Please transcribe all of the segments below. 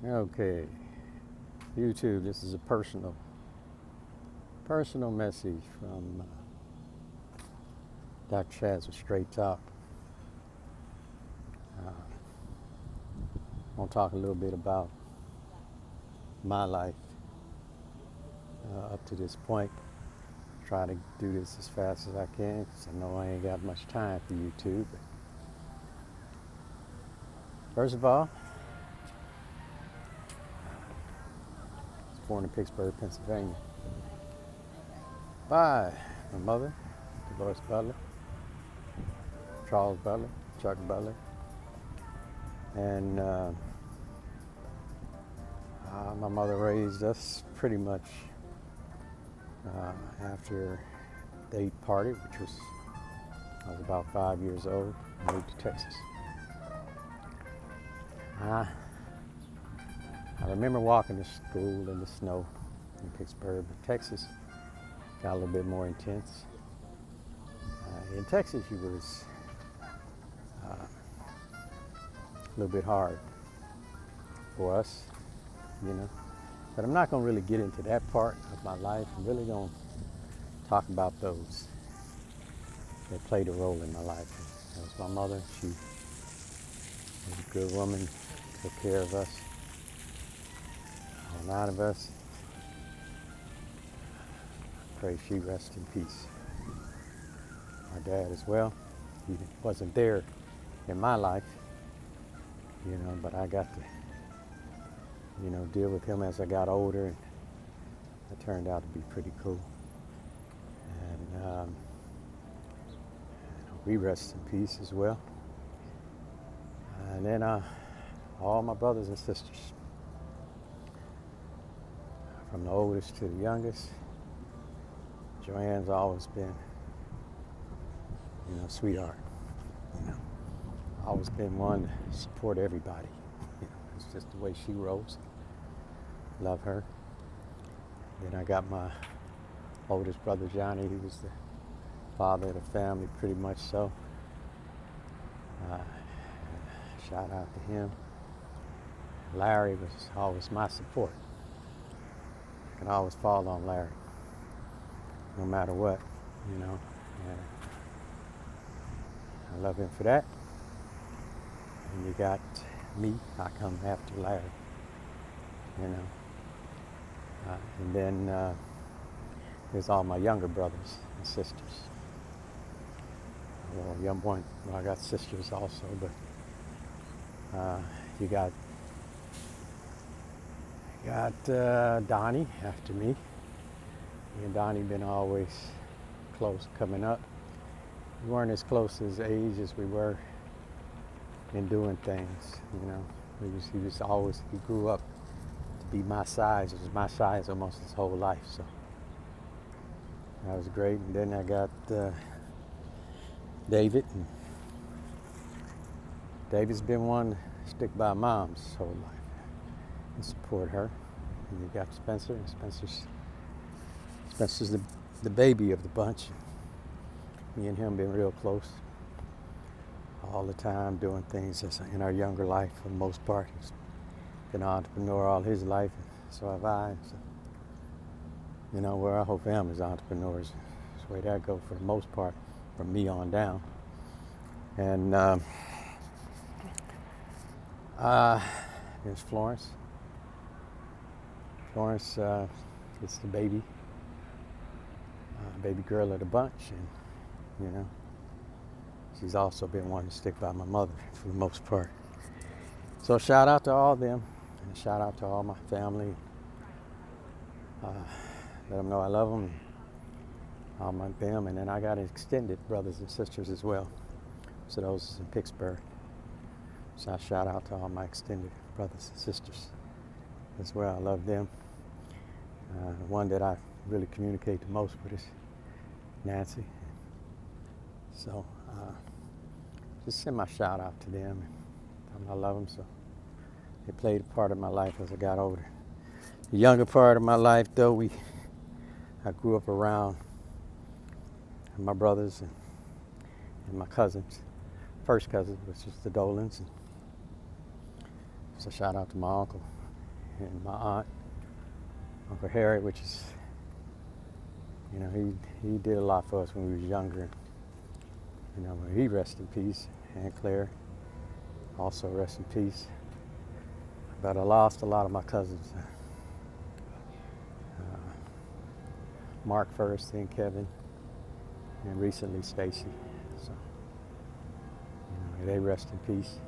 Okay, YouTube, this is a personal message from Dr. Chaz with Straight Talk. I want to talk a little bit about my life up to this point. Try to do this as fast as I can because I know I ain't got much time for YouTube. First of all, I was born in Pittsburgh, Pennsylvania by my mother, Dolores Butler, Charles Butler, Chuck Butler, and my mother raised us pretty much after the 8th party, which was, I was about 5 years old, and moved to Texas. I remember walking to school in the snow in Pittsburgh, but Texas got a little bit more intense. In Texas, it was a little bit hard for us, you know. But I'm not going to really get into that part of my life. I'm really going to talk about those that played a role in my life. That was my mother. She was a good woman, took care of us, all 9 of us. Pray she rest in peace. My dad as well. He wasn't there in my life, you know, but I got to, you know, deal with him as I got older, and it turned out to be pretty cool. And we rest in peace as well. And then all my brothers and sisters, from the oldest to the youngest. Joanne's always been, you know, sweetheart. You know, always been one to support everybody. You know, it's just the way she rolls. Love her. Then I got my oldest brother Johnny. He was the father of the family, pretty much so. Shout out to him. Larry was always my support. I can always fall on Larry, no matter what, you know. And I love him for that. And you got me. I come after Larry, you know. And then there's all my younger brothers and sisters. Well, young boy, well, I got sisters also, but you got Donnie after me. Me and Donnie been always close coming up. We weren't as close as age as we were in doing things, you know. He grew up to be my size. It was my size almost his whole life, so that was great. And then I got David. And David's been one to stick by Mom's whole life and support her. And you got Spencer, and Spencer's the baby of the bunch. Me and him been real close all the time, doing things in our younger life for the most part. He's been an entrepreneur all his life, and so have I. So, you know, our whole family's entrepreneurs. That's the way that goes for the most part, from me on down. And there's Florence. Florence is the baby girl of the bunch, and you know, she's also been one to stick by my mother for the most part. So shout out to all of them, and shout out to all my family. Let them know I love them, and all them, and then I got extended brothers and sisters as well. So those is in Pittsburgh. So I shout out to all my extended brothers and sisters as well. I love them. The one that I really communicate the most with is Nancy. So just send my shout out to them. I love them, so they played a part of my life as I got older. The younger part of my life, though, I grew up around my brothers and my cousins. First cousin, which is the Dolans. And so shout out to my uncle and my aunt, Uncle Harry, which is, he did a lot for us when we was younger. He rest in peace. Aunt Claire, also rest in peace. But I lost a lot of my cousins. Mark first, then Kevin, and recently Stacy. So, they rest in peace.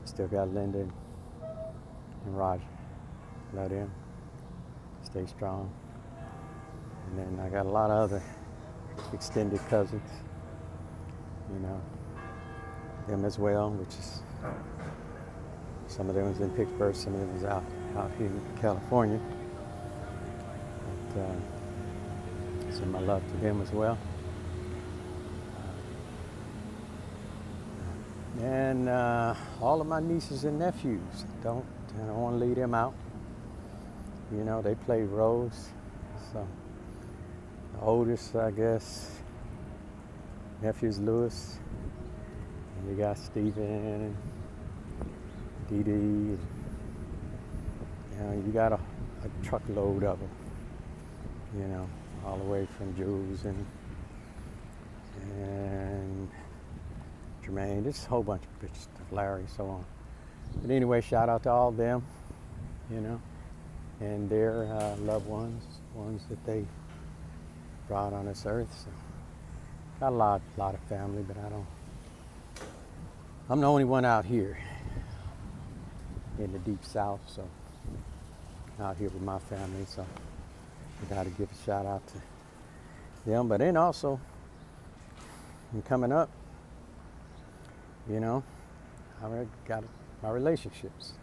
Still got Linda and Roger. Love them. Stay strong. And then I got a lot of other extended cousins, them as well, which is, some of them was in Pittsburgh, some of them was out here in California. But, send my love to them as well. And all of my nieces and nephews, I don't want to leave them out. They play roles. So the oldest, I guess, nephew's Lewis. And you got Stephen and Dee Dee. You got a truckload of them. All the way from Jules and Jermaine, just a whole bunch of bitches, Larry, so on. But anyway, shout out to all of them, and their loved ones that they brought on this earth. So got a lot of family, but I'm the only one out here in the deep south, so out here with my family, so I got to give a shout out to them. But then also, coming up, I got my relationships.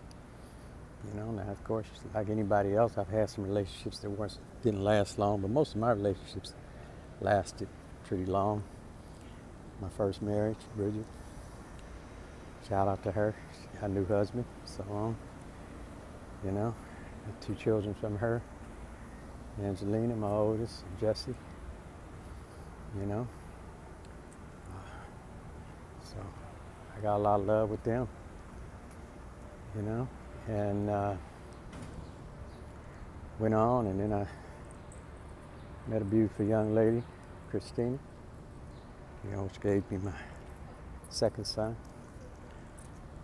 Now of course, like anybody else, I've had some relationships that didn't last long, but most of my relationships lasted pretty long. My first marriage, Bridget. Shout out to her. She got a new husband, so on. Got 2 children from her. Angelina, my oldest, and Jesse, so I got a lot of love with them, and went on, and then I met a beautiful young lady, Christina, which gave me my second son,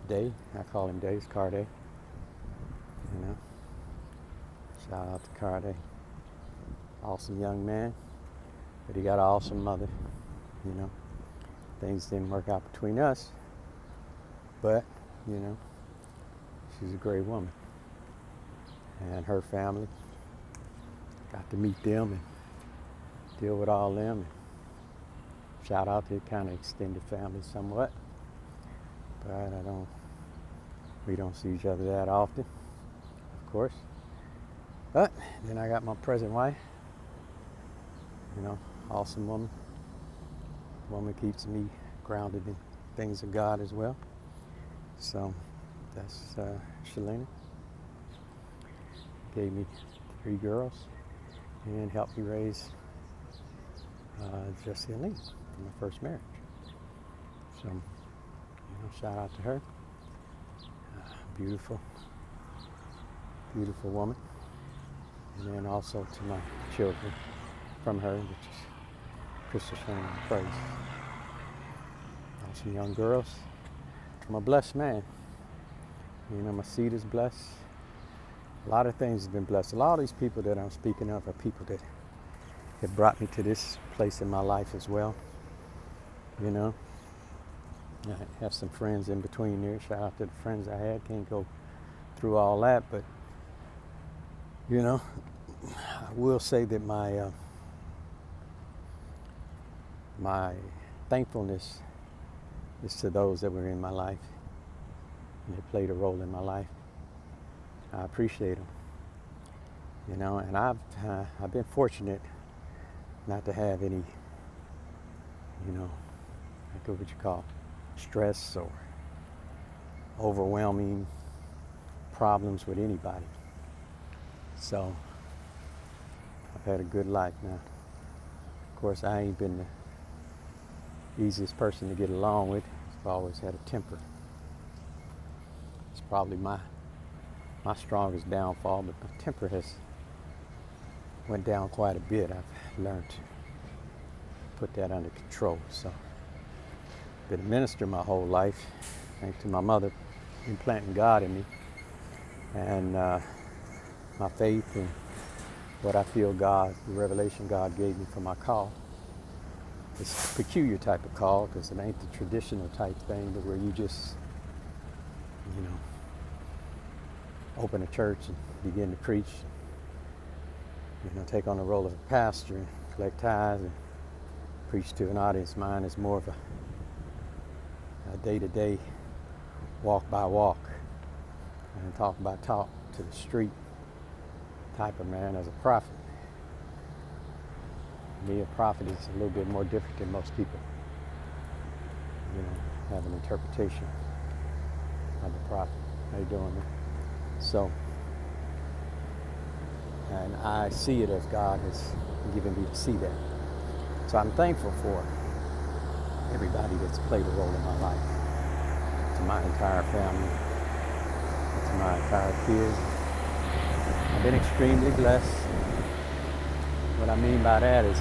Day. I call him Day, it's Carday, shout out to Carday. Awesome young man, but he got an awesome mother. Things didn't work out between us, but she's a great woman, and her family, got to meet them and deal with all them. And shout out to the kind of extended family somewhat, but we don't see each other that often, of course. But then I got my present wife. Awesome woman. Woman keeps me grounded in things of God as well. So that's Shalina. Gave me 3 girls and helped me raise Jesse and Lee from my first marriage. So, shout out to her. Beautiful woman. And then also to my children from her, which is Christopher and Praise. Some young girls. I'm a blessed man. My seed is blessed. A lot of things have been blessed. A lot of these people that I'm speaking of are people that have brought me to this place in my life as well. I have some friends in between there. Shout out to the friends I had. Can't go through all that, but I will say that my thankfulness is to those that were in my life and they played a role in my life. I appreciate them, and I've been fortunate not to have any, like what you call stress or overwhelming problems with anybody. So I've had a good life now. Of course, I ain't been the easiest person to get along with. I've always had a temper. It's probably my my strongest downfall, but my temper has went down quite a bit. I've learned to put that under control. So I've been a minister my whole life, thanks to my mother implanting God in me, and my faith and what I feel God, the revelation God gave me for my call. It's a peculiar type of call because it ain't the traditional type thing, but where you just, open a church and begin to preach, take on the role of a pastor and collect tithes and preach to an audience. Mine is more of a day-to-day, walk-by-walk, and talk-by-talk to the street type of man as a prophet. Me, a prophet is a little bit more different than most people. Have an interpretation of the prophet. How you doing, man? So, and I see it as God has given me to see that. So I'm thankful for everybody that's played a role in my life, to my entire family, to my entire kids. I've been extremely blessed. What I mean by that is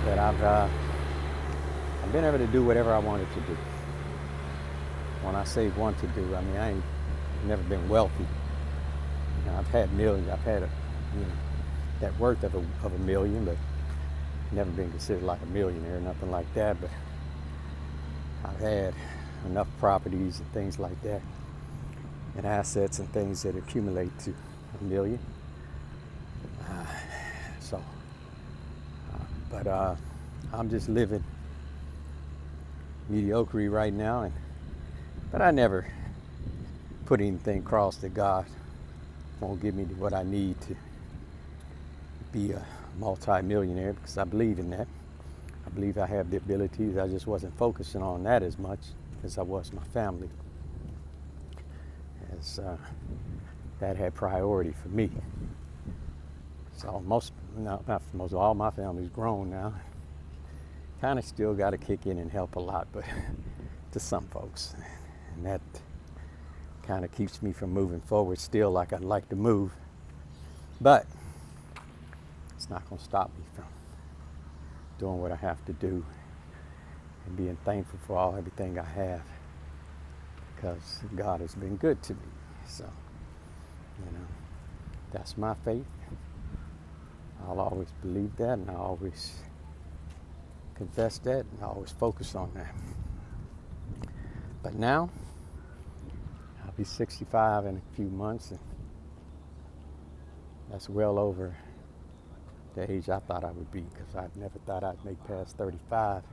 that I've been able to do whatever I wanted to do. When I say want to do, I mean I ain't never been wealthy. I've had millions. I've had that worth of a million, but never been considered like a millionaire, nothing like that. But I've had enough properties and things like that, and assets and things that accumulate to a million. But I'm just living mediocrity right now, but I never put anything across that God won't give me what I need to be a multi-millionaire, because I believe in that. I believe I have the abilities. I just wasn't focusing on that as much as I was my family, as that had priority for me. So all my family's grown now. Kind of still got to kick in and help a lot, but to some folks, and that kind of keeps me from moving forward still like I'd like to move. But it's not going to stop me from doing what I have to do and being thankful for everything I have, because God has been good to me. So, that's my faith. I'll always believe that, and I always confess that, and I always focus on that. But now, I'll be 65 in a few months, and that's well over the age I thought I would be, because I never thought I'd make past 35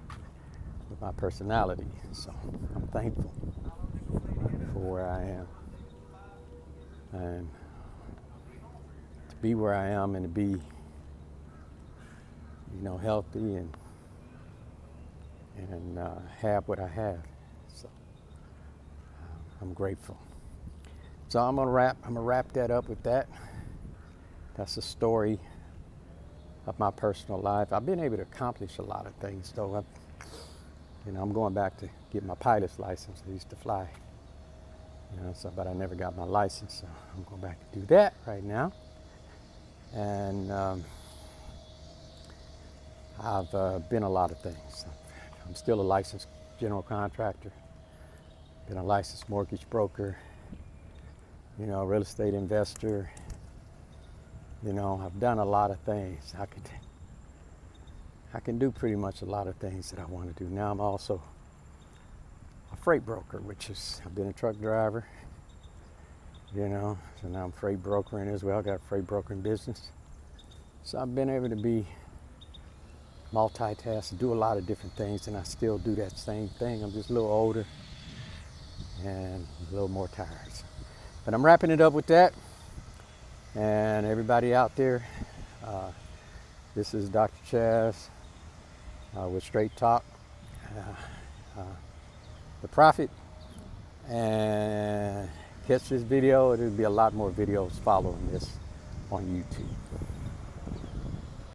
with my personality. So I'm thankful for where I am, and to be where I am and to be healthy and have what I have. So I'm grateful. So I'm gonna wrap that up with that. That's the story of my personal life. I've been able to accomplish a lot of things, though. I'm going back to get my pilot's license. I used to fly, but I never got my license, so I'm going back to do that right now. And I've been a lot of things. I'm still a licensed general contractor, been a licensed mortgage broker, real estate investor. I've done a lot of things. I can do pretty much a lot of things that I want to do. Now I'm also a freight broker, I've been a truck driver, so now I'm freight brokering as well. I got a freight brokering business. So I've been able to be multitask, do a lot of different things, and I still do that same thing. I'm just a little older and a little more tired. But I'm wrapping it up with that. And everybody out there, this is Dr. Chaz with Straight Talk, the Prophet. And catch this video. There'll be a lot more videos following this on YouTube.